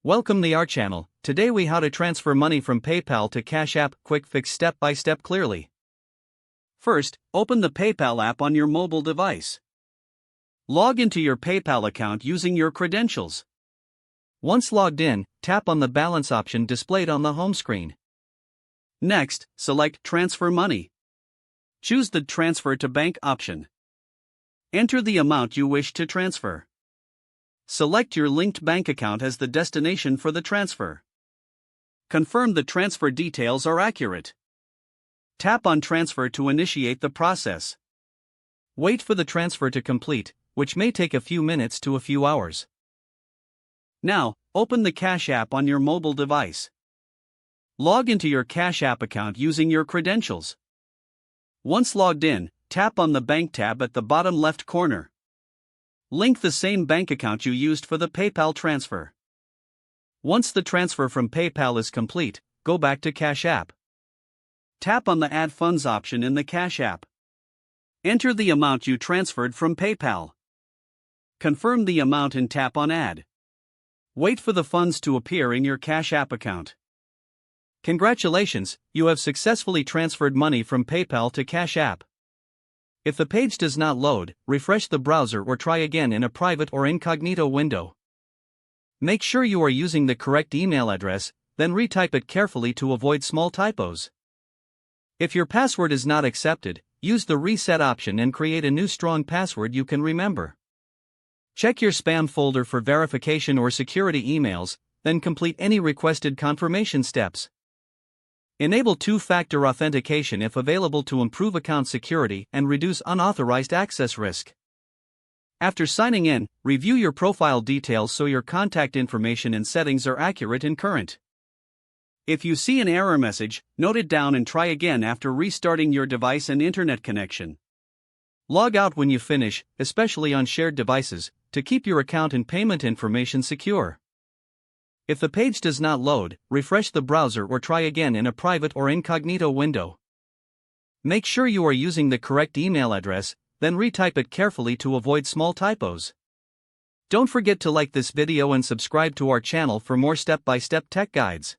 Welcome to our channel. Today we how to transfer money from PayPal to Cash App. Quick fix step by step clearly. First, open the PayPal app on your mobile device. Log into your PayPal account using your credentials. Once logged in, tap on the balance option displayed on the home screen. Next, select Transfer Money. Choose the Transfer to Bank option. Enter the amount you wish to transfer. Select your linked bank account as the destination for the transfer. Confirm the transfer details are accurate. Tap on Transfer to initiate the process. Wait for the transfer to complete, which may take a few minutes to a few hours. Now, open the Cash App on your mobile device. Log into your Cash App account using your credentials. Once logged in, tap on the Bank tab at the bottom left corner. Link the same bank account you used for the PayPal transfer. Once the transfer from PayPal is complete, go back to Cash App. Tap on the Add Funds option in the Cash App. Enter the amount you transferred from PayPal. Confirm the amount and tap on Add. Wait for the funds to appear in your Cash App account. Congratulations, you have successfully transferred money from PayPal to Cash App. If the page does not load, refresh the browser or try again in a private or incognito window. Make sure you are using the correct email address, then retype it carefully to avoid small typos. If your password is not accepted, use the reset option and create a new strong password you can remember. Check your spam folder for verification or security emails, then complete any requested confirmation steps. Enable two-factor authentication if available to improve account security and reduce unauthorized access risk. After signing in, review your profile details so your contact information and settings are accurate and current. If you see an error message, note it down and try again after restarting your device and internet connection. Log out when you finish, especially on shared devices, to keep your account and payment information secure. If the page does not load, refresh the browser or try again in a private or incognito window. Make sure you are using the correct email address, then retype it carefully to avoid small typos. Don't forget to like this video and subscribe to our channel for more step-by-step tech guides.